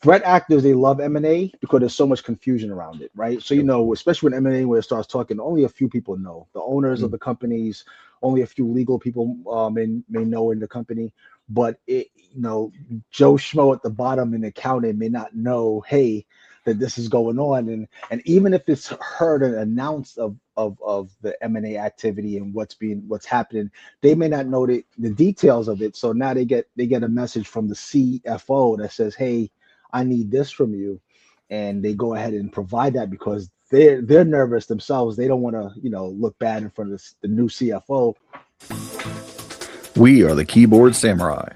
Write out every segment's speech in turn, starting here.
threat actors, they love M&A because there's so much confusion around it, right? So, especially when M&A, where it starts talking, only a few people know. The owners of the companies, only a few legal people may know in the company. But, Joe Schmo at the bottom in accounting may not know, hey, that this is going on. And even if it's heard and announced of the M&A activity and what's happening, they may not know the details of it. So now they get a message from the CFO that says, hey, I need this from you, and they go ahead and provide that because they're nervous themselves. They don't want to look bad in front of the new CFO. We are the Keyboard Samurai,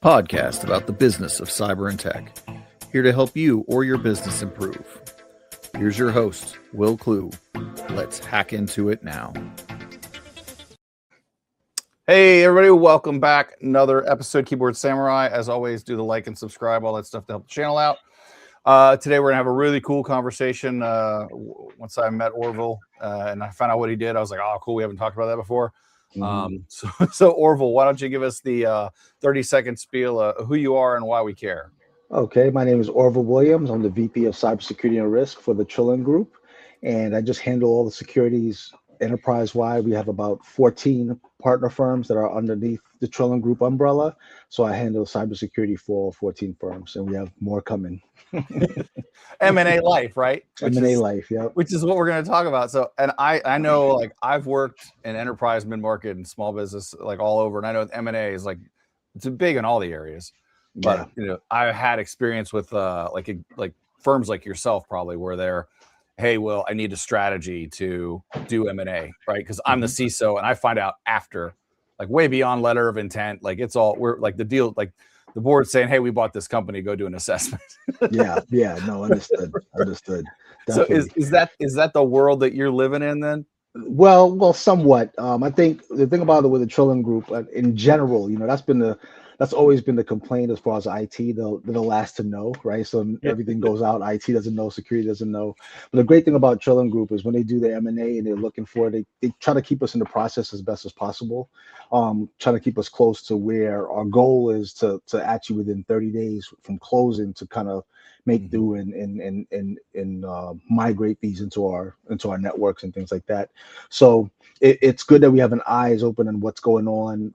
podcast about the business of cyber and tech, here to help you or your business improve. Here's your host, Will Clue. Let's hack into it now. Hey everybody, welcome back. Another episode, Keyboard Samurai. As always, do the like and subscribe, all that stuff to help the channel out. Today we're gonna have a really cool conversation. Once I met Orville and I found out what he did, I was like, oh cool, we haven't talked about that before. So Orville, why don't you give us the 30-second spiel of who you are and why we care? Okay, my name is Orville Williams. I'm the VP of Cybersecurity and Risk for the Trillin Group, and I just handle all the securities enterprise-wide. We have about 14 partner firms that are underneath the Trillin Group umbrella, so I handle cybersecurity for all 14 firms, and we have more coming. M&A life, right? M&A life, yeah. Which is what we're going to talk about. So, and I know, like, I've worked in enterprise, mid-market, and small business, like, all over, and I know M&A is, like, it's big in all the areas. But I had experience with like firms like yourself probably where they're, hey, Will, I need a strategy to do M&A, right? Because I'm the CISO and I find out after, like way beyond letter of intent, like we're like the deal, like the board saying, hey, we bought this company, go do an assessment. No, understood. Definitely. So is that the world that you're living in then? Well, somewhat. I think the thing about it with the Trillin Group in general, that's always been the complaint as far as IT. They're the last to know, right? So everything goes out. IT doesn't know, security doesn't know. But the great thing about Trillin Group is when they do their M&A and they're looking for it, they try to keep us in the process as best as possible. Trying to keep us close to where our goal is to actually within 30 days from closing to kind of make do and migrate these into our networks and things like that. So it's good that we have an eyes open on what's going on,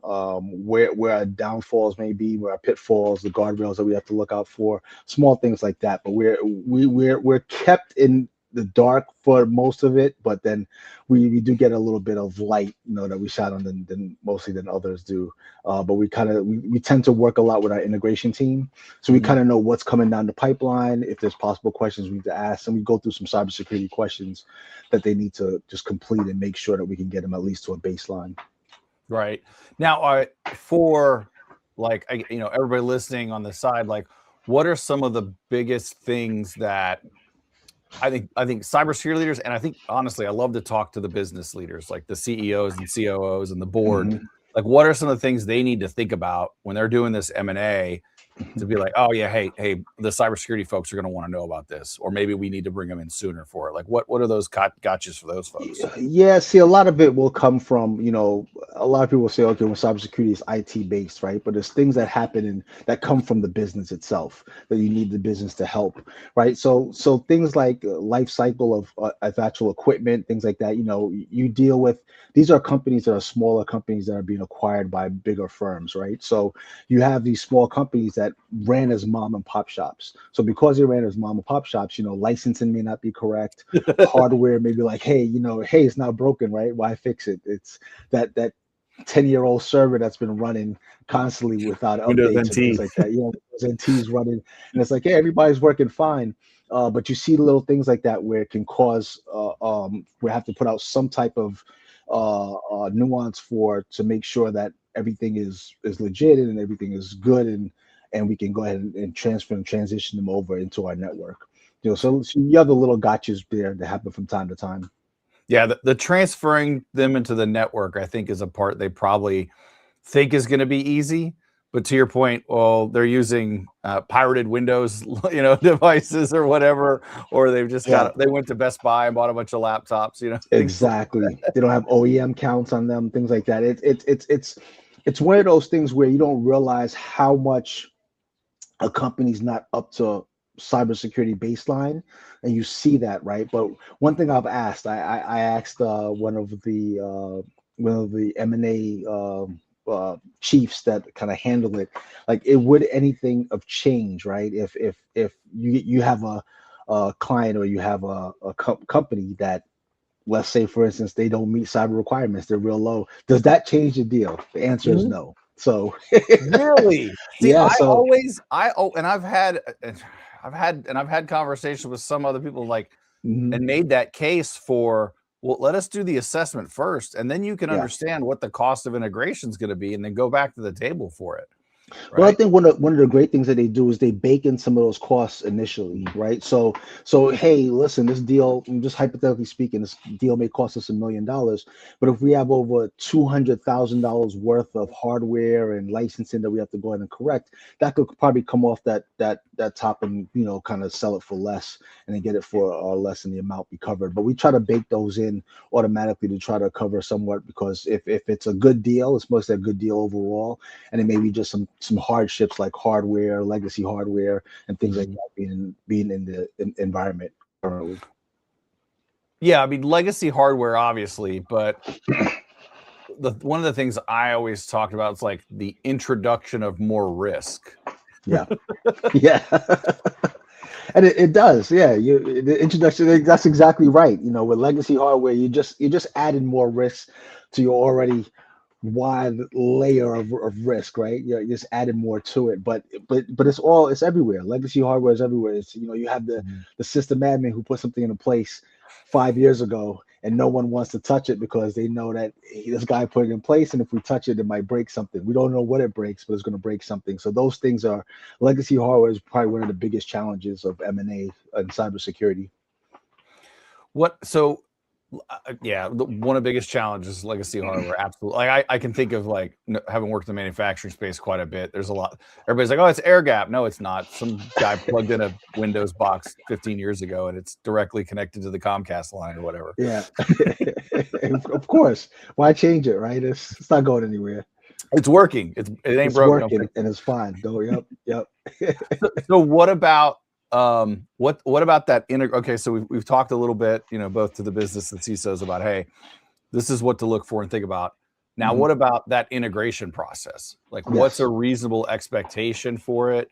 where our downfalls may be, where our pitfalls, the guardrails that we have to look out for, small things like that. But we're kept in the dark for most of it, but then we do get a little bit of light, that we shine on than mostly than others do. But we tend to work a lot with our integration team, so we kind of know what's coming down the pipeline. If there's possible questions we need to ask, and we go through some cybersecurity questions that they need to just complete and make sure that we can get them at least to a baseline. Right now, for like everybody listening on the side, like what are some of the biggest things that I think cybersecurity leaders, and I think honestly, I love to talk to the business leaders, like the CEOs and COOs and the board. Like, what are some of the things they need to think about when they're doing this M&A to be like, oh yeah, hey, the cybersecurity folks are going to want to know about this, or maybe we need to bring them in sooner for it. Like, what are those gotchas for those folks? Yeah, see, a lot of it will come from, a lot of people say, okay, well, cybersecurity is IT based, right? But there's things that happen and that come from the business itself that you need the business to help, right? So things like life cycle of actual equipment, things like that, you deal with. These are companies that are smaller companies that are being acquired by bigger firms, right? So you have these small companies that ran as mom and pop shops. So because they ran as mom and pop shops, licensing may not be correct. Hardware may be like, hey, it's not broken, right? Why fix it? It's that 10-year-old server that's been running constantly without updates and things like that. Windows NT's running, and it's like, hey, everybody's working fine. But you see little things like that where it can cause we have to put out some type of nuance to make sure that everything is legit and everything is good, and we can go ahead and transfer and transition them over into our network. So you have the little gotchas there that happen from time to time. Yeah, the transferring them into the network, I think, is a part they probably think is going to be easy. But to your point, well, they're using pirated Windows, devices or whatever, or they've just they went to Best Buy and bought a bunch of laptops, Exactly. Like they don't have OEM counts on them, things like that. It's one of those things where you don't realize how much a company's not up to cybersecurity baseline, and you see that, right? But one thing I've asked, I asked one of the M&A chiefs that kind of handle it, like, it would anything of change, right? If you have a client, or you have a company that, let's say, for instance, they don't meet cyber requirements, they're real low, does that change the deal? The answer is no. So really, see, yeah, and I've had conversations with some other people, like, mhm. and made that case for, well, let us do the assessment first, and then you can understand what the cost of integration is going to be, and then go back to the table for it. Right? Well, I think one of the great things that they do is they bake in some of those costs initially, right? So hey, listen, this deal, just hypothetically speaking, this deal may cost us $1 million, but if we have over $200,000 worth of hardware and licensing that we have to go ahead and correct, that could probably come off that top, and kind of sell it for less, and then get it for less than the amount we covered. But we try to bake those in automatically to try to cover somewhat, because if it's a good deal, it's mostly a good deal overall, and it may be just some hardships like hardware, legacy hardware, and things like that being in the environment currently. Yeah, I mean, legacy hardware, obviously, but one of the things I always talked about is like the introduction of more risk. Yeah, yeah. And it does, yeah. The introduction, that's exactly right. With legacy hardware, you just added more risks to your already wide layer of risk, right? You're just adding more to it, but it's everywhere. Legacy hardware is everywhere. It's, you have the system admin who put something into place 5 years ago, and no one wants to touch it because they know that, hey, this guy put it in place, and if we touch it, it might break something. We don't know what it breaks, but it's going to break something. So those things are, legacy hardware is probably one of the biggest challenges of M&A and cybersecurity. Yeah, one of the biggest challenges is legacy hardware. Absolutely. Like, I can think of, like, having worked in the manufacturing space quite a bit. There's a lot. Everybody's like, oh, it's air gap. No, it's not. Some guy plugged in a Windows box 15 years ago, and it's directly connected to the Comcast line or whatever. Yeah, of course. Why change it, right? It's not going anywhere. It's working. It ain't broken. Working, and it's fine. Though, yep. So what about what about that okay, so we've talked a little bit, both to the business and CISOs about, hey, this is what to look for and think about. Now, what about that integration process? Like, what's a reasonable expectation for it?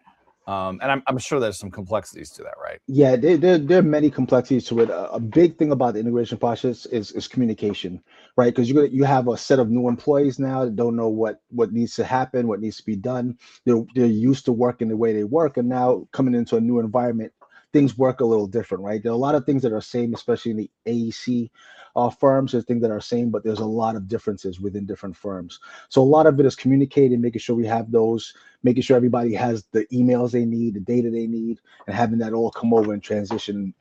And I'm sure there's some complexities to that, right? Yeah, there are many complexities to it. A big thing about the integration process is communication, right? Because you have a set of new employees now that don't know what needs to happen, what needs to be done. They're used to working the way they work, and now coming into a new environment, things work a little different, right? There are a lot of things that are same, especially in the AEC firms. There's things that are same, but there's a lot of differences within different firms. So a lot of it is communicating, making sure we have those, making sure everybody has the emails they need, the data they need, and having that all come over and transition.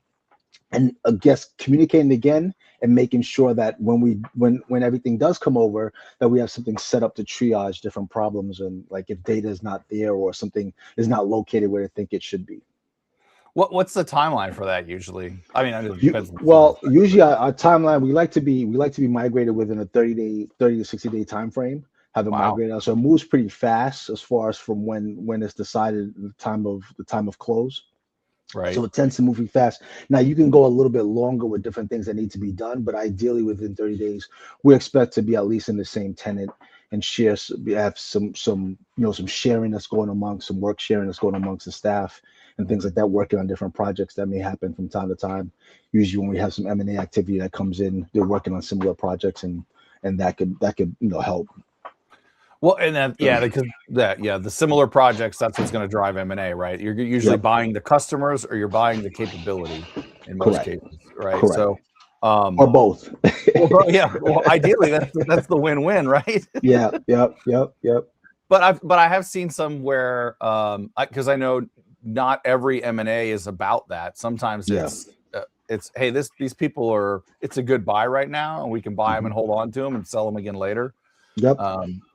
And I guess communicating again and making sure that when everything does come over, that we have something set up to triage different problems, and like if data is not there or something is not located where they think it should be. What's the timeline for that usually? I mean, it depends. Usually our timeline, we like to be migrated within a 30 to 60-day time frame. Have it migrated out, so it moves pretty fast as far as from when it's decided, the time of close. Right. So it tends to move pretty fast. Now you can go a little bit longer with different things that need to be done, but ideally within 30 days, we expect to be at least in the same tenant and have some sharing that's going amongst, some work sharing that's going amongst the staff and things like that, working on different projects that may happen from time to time. Usually when we have some M&A activity that comes in, they're working on similar projects, and that could help. Well, and then because the similar projects, that's what's going to drive M&A, right? You're usually buying the customers, or you're buying the capability in most cases, right? Correct. So, or both. Well, ideally that's the win-win, right? Yep. But I have seen some where, because I know not every M&A is about that. Sometimes it's hey, these people are, it's a good buy right now, and we can buy them and hold on to them and sell them again later. Yep.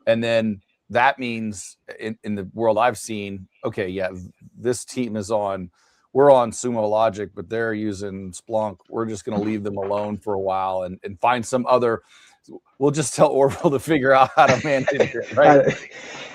And then that means in the world I've seen, okay, yeah, this team we're on Sumo Logic, but they're using Splunk. We're just going to leave them alone for a while and find some other. we'll just tell Orville to figure out how to manage it, right?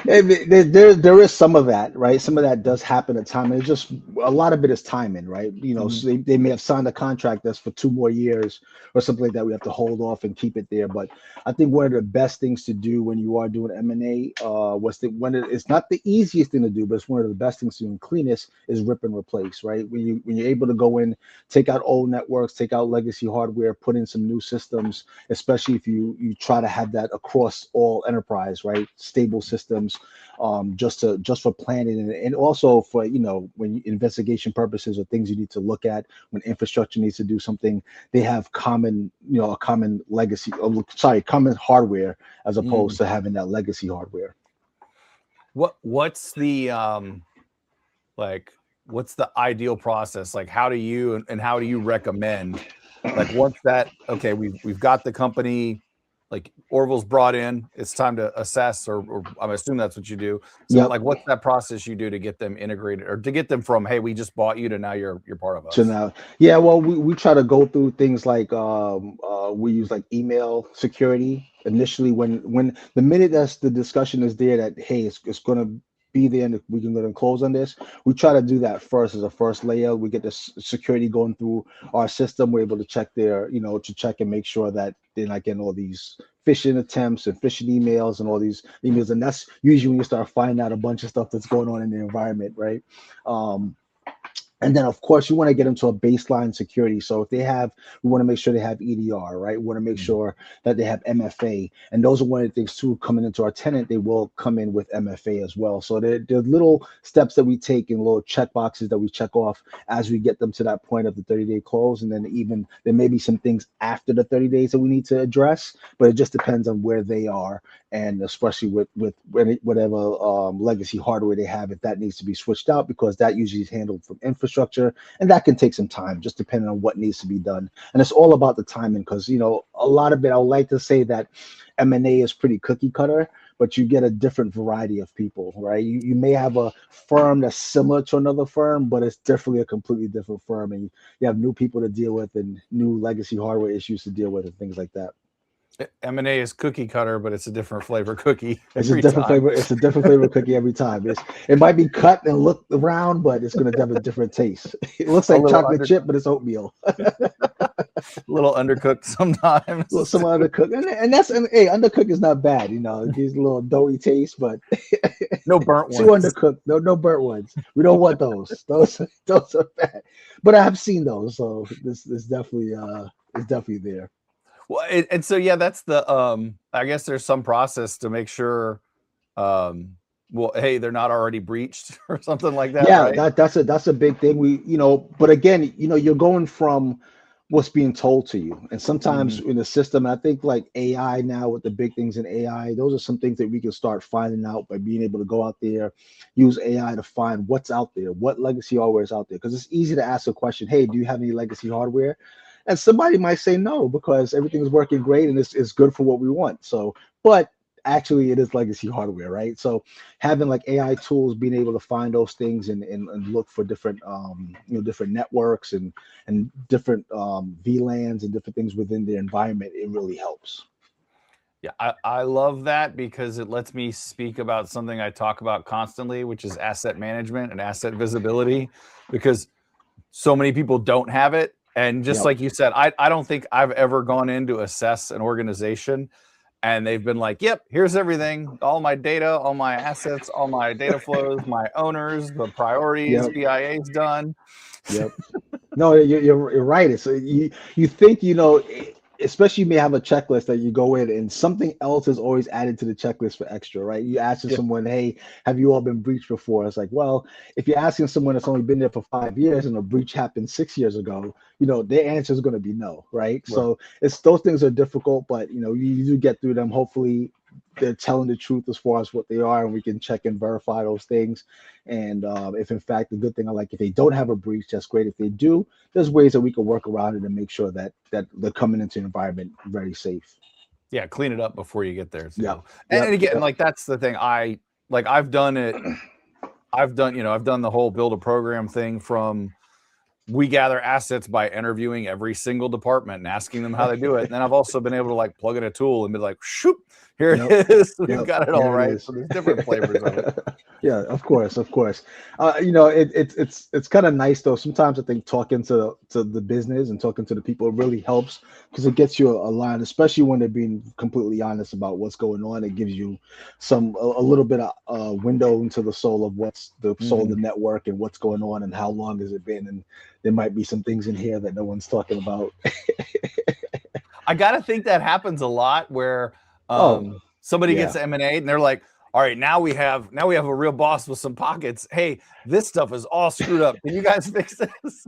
There is some of that, right? Some of that does happen at time, and it's just a lot of it is timing, right? So they may have signed a contract that's for 2 more years or something like that. We have to hold off and keep it there. But I think one of the best things to do when you are doing M&A, it's not the easiest thing to do, but it's one of the best things to do and cleanest is rip and replace, right? When you're able to go in, take out old networks, take out legacy hardware, put in some new systems, especially if you try to have that across all enterprise, right? Stable systems, just for planning and also for when investigation purposes or things you need to look at when infrastructure needs to do something. They have common legacy, common hardware as opposed to having that legacy hardware. What's the what's the ideal process? Like, how do you recommend, like, once that, okay, we've got the company, like Orville's brought in, it's time to assess, or I'm assuming that's what you do. So like, what's that process you do to get them integrated, or to get them from, hey, we just bought you, to now you're part of us? So now, yeah, well, we try to go through things like we use like email security initially when the minute that's the discussion is there that, hey, it's going to be there and we can go and close on this. We try to do that first as a first layer. We get the security going through our system. We're able to check to check and make sure that they're not getting all these phishing attempts and phishing emails and all these emails. And that's usually when you start finding out a bunch of stuff that's going on in the environment, right? And then, of course, you want to get them to a baseline security. So if we want to make sure they have EDR, right? We want to make sure that they have MFA. And those are one of the things, too, coming into our tenant, they will come in with MFA as well. So they're little steps that we take and little check boxes that we check off as we get them to that point of the 30-day close. And then even there may be some things after the 30 days that we need to address, but it just depends on where they are. And especially with whatever legacy hardware they have, if that needs to be switched out, because that usually is handled from infrastructure, and that can take some time, just depending on what needs to be done. And it's all about the timing, because a lot of it, I would like to say that M&A is pretty cookie cutter, but you get a different variety of people, right? You may have a firm that's similar to another firm, but it's definitely a completely different firm, and you have new people to deal with and new legacy hardware issues to deal with and things like that. M&A is cookie cutter, but it's a different flavor cookie. It's a different flavor. It's a different flavor cookie every time. It might be cut and look around, but it's going to have a different taste. It looks like chocolate chip, but it's oatmeal. A little undercooked sometimes. Some undercooked, and undercooked is not bad. It gives a little doughy taste, but no burnt ones. Too undercooked. No burnt ones. We don't want those. Those are bad. But I have seen those, so this is definitely there. Well, and so yeah, that's the I guess there's some process to make sure hey, they're not already breached or something like that. Yeah, right? that's a big thing. But again, you're going from what's being told to you, and sometimes in the system, I think like AI now, with the big things in AI, those are some things that we can start finding out by being able to go out there, use AI to find what's out there, what legacy hardware is out there, because it's easy to ask a question, hey, do you have any legacy hardware? And somebody might say no, because everything's working great and it's good for what we want. So, but actually it is legacy hardware, right? So having like AI tools, being able to find those things and look for different different networks and different VLANs and different things within the environment, it really helps. Yeah, I love that, because it lets me speak about something I talk about constantly, which is asset management and asset visibility, because so many people don't have it. And just like you said, I don't think I've ever gone in to assess an organization and they've been like, yep, here's everything, all my data, all my assets, all my data flows, my owners, the priorities, BIA's done. Yep. No, you're right. It's you think, especially you may have a checklist that you go in and something else is always added to the checklist for extra, right? You ask someone, hey, have you all been breached before? It's like, well, if you're asking someone that's only been there for 5 years and a breach happened 6 years ago, their answer is going to be no, right? So it's those things are difficult, but you do get through them. Hopefully they're telling the truth as far as what they are, and we can check and verify those things. And if in fact, the good thing, if they don't have a breach, that's great. If they do, there's ways that we can work around it and make sure that they're coming into an environment very safe. Yeah, clean it up before you get there. And again, like that's the thing. I've done it. I've done the whole build a program thing from we gather assets by interviewing every single department and asking them how they do it. And then I've also been able to like plug in a tool and be like, shoot, here it is. We've got it all right. So there's different flavors of it. Yeah, of course. It's kind of nice though. Sometimes I think talking to the business and talking to the people really helps because it gets you a line, especially when they're being completely honest about what's going on. It gives you a little bit of window into the soul of what's the soul of the network and what's going on and how long has it been, and there might be some things in here that no one's talking about. I gotta think that happens a lot where somebody gets M&A and they're like, all right, now we have a real boss with some pockets. Hey, this stuff is all screwed up. Can you guys fix this?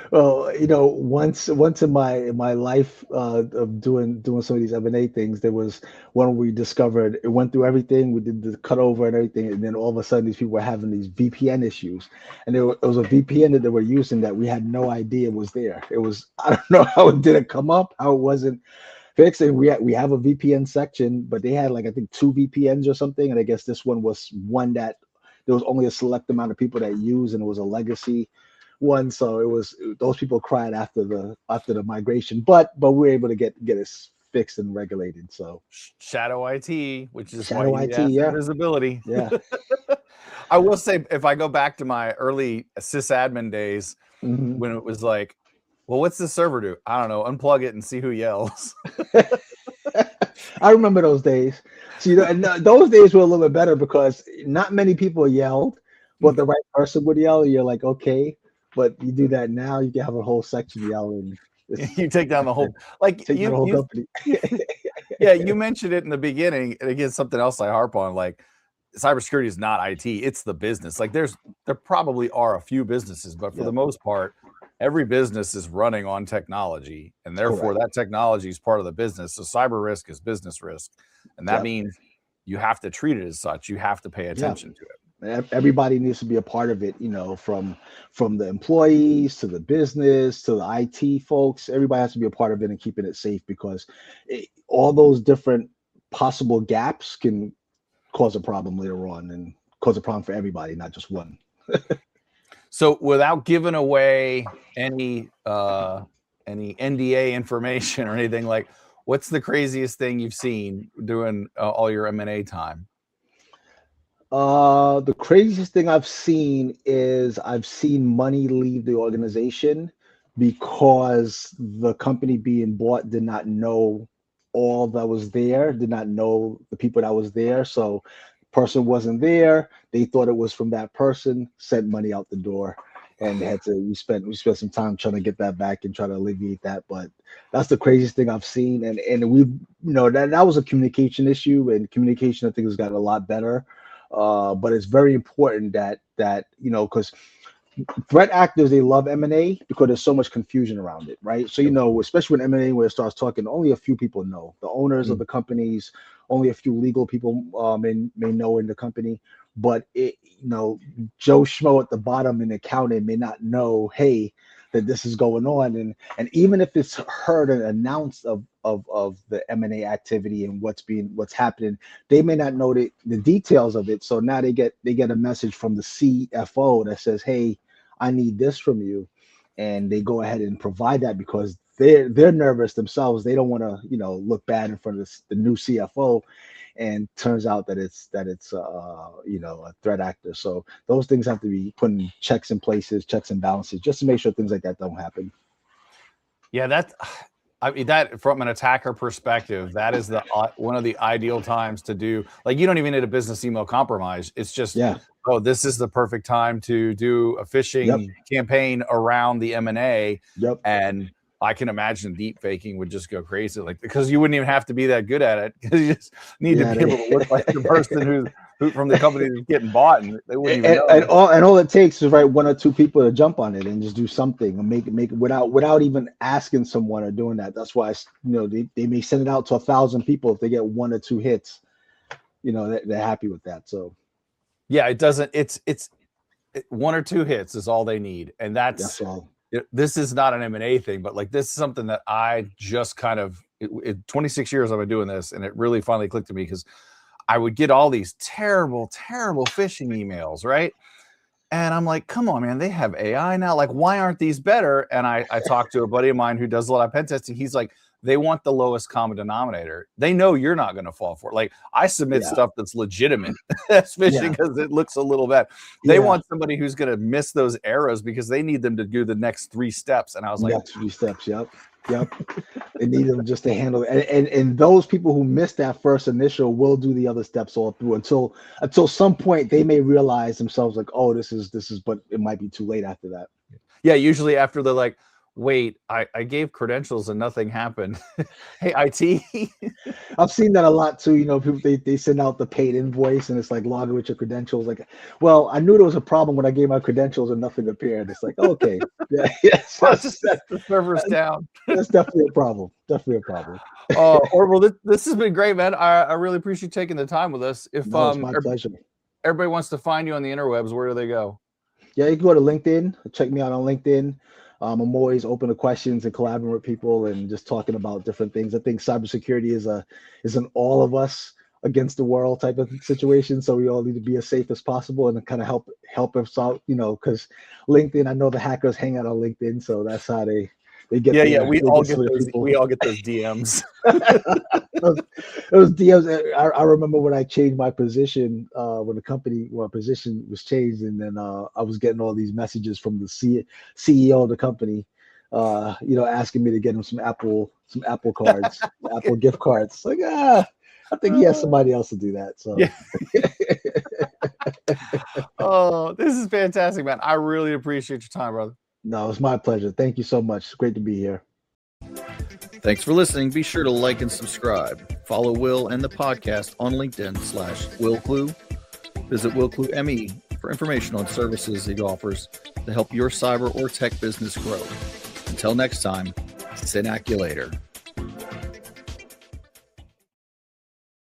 Well, once in my life of doing some of these M&A things, there was one we discovered. It went through everything. We did the cutover and everything, and then all of a sudden, these people were having these VPN issues, and it was a VPN that they were using that we had no idea was there. It was, I don't know how it didn't come up, how it wasn't fixed. And we have a VPN section, but they had like I think 2 VPNs or something, and I guess this one was one that there was only a select amount of people that use, and it was a legacy one. So it was, those people cried after the migration, but we were able to get it fixed and regulated. So shadow IT, which is shadow why IT, visibility. Yeah. I will say, if I go back to my early sysadmin days, when it was like, well, what's the server do? I don't know. Unplug it and see who yells. I remember those days. See, and those days were a little bit better because not many people yelled, but the right person would yell. And you're like, okay, but you do that now, you can have a whole section yelling. You take down the whole, like the whole company. Yeah, you mentioned it in the beginning, and again, something else I harp on, like cybersecurity is not IT; it's the business. Like there probably are a few businesses, but for the most part, every business is running on technology, and therefore that technology is part of the business. So cyber risk is business risk, and that means you have to treat it as such. You have to pay attention to it. Everybody needs to be a part of it, from the employees to the business to the IT folks. Everybody has to be a part of it and keeping it safe, because all those different possible gaps can cause a problem later on and cause a problem for everybody, not just one. So without giving away any NDA information or anything, like, what's the craziest thing you've seen doing all your M&A time? The craziest thing I've seen is I've seen money leave the organization because the company being bought did not know all that was there, did not know the people that was there. So person wasn't there. They thought it was from that person, sent money out the door, and we spent some time trying to get that back and try to alleviate that. But that's the craziest thing I've seen. And we, that was a communication issue, and communication I think has gotten a lot better. But it's very important that because threat actors, they love M&A because there's so much confusion around it, right? So especially when M&A, where it starts talking, only a few people know. The owners of the companies, only a few legal people may know in the company. But Joe Schmo at the bottom in accounting may not know, hey, that this is going on, and even if it's heard and announced of the M&A activity and what's happening, they may not know the details of it. So now they get a message from the CFO that says, hey, I need this from you, and they go ahead and provide that because they're nervous themselves. They don't want to look bad in front of the new CFO. And turns out that it's a threat actor. So those things have to be putting checks in places, checks and balances, just to make sure things like that don't happen. Yeah, that from an attacker perspective, that is one of the ideal times to do. Like, you don't even need a business email compromise. It's just, oh, this is the perfect time to do a phishing campaign around the M&A. And I can imagine deep faking would just go crazy, like, because you wouldn't even have to be that good at it, because you just need to be able to look like the person who from the company that's getting bought, and they wouldn't even know. And all it takes is one or two people to jump on it and just do something and make it without even asking someone or doing that. That's why they may send it out to 1,000 people. If they get 1 or 2 hits, they're happy with that. So yeah, it doesn't. It's 1 or 2 hits is all they need, and that's all. This is not an M&A thing, but like, this is something that I just kind of, 26 years I've been doing this, and it really finally clicked to me, because I would get all these terrible, terrible phishing emails, right? And I'm like, come on, man, they have AI now. Like, why aren't these better? And I talked to a buddy of mine who does a lot of pen testing. He's like, they want the lowest common denominator. They know you're not going to fall for it. Like, I submit stuff that's legitimate that's phishing because it looks a little bad. They want somebody who's going to miss those arrows because they need them to do the next 3 steps. And I was like, next 3 steps. Yep. They need them just to handle it. And those people who miss that first initial will do the other steps all through until some point they may realize themselves like, oh, this is, but it might be too late after that. Yeah, usually after they're like, wait, I gave credentials and nothing happened. Hey, IT. I've seen that a lot too. You know, people they send out the paid invoice and it's like log with your credentials. Like, well, I knew there was a problem when I gave my credentials and nothing appeared. It's like, okay, yes, the server's down. That's definitely a problem. Definitely a problem. Orville, this has been great, man. I really appreciate you taking the time with us. If it's my pleasure. Everybody wants to find you on the interwebs, where do they go? Yeah, you can go to LinkedIn. Check me out on LinkedIn. I'm always open to questions and collaborating with people and just talking about different things. I think cybersecurity is an all of us against the world type of situation. So we all need to be as safe as possible and kind of help us out, you know, because LinkedIn, I know the hackers hang out on LinkedIn, so that's how they get. We all get those DMs. those DMs. I remember when I changed my position, when my position was changed, and then I was getting all these messages from the CEO of the company, you know, asking me to get him some Apple cards, Apple gift cards. Like, I think he has somebody else to do that. So. Yeah. Oh, this is fantastic, man. I really appreciate your time, brother. No, it's my pleasure. Thank you so much. It's great to be here. Thanks for listening. Be sure to like and subscribe. Follow Will and the podcast on LinkedIn /WillClue. Visit WillClue.me for information on services he offers to help your cyber or tech business grow. Until next time, Synaculator.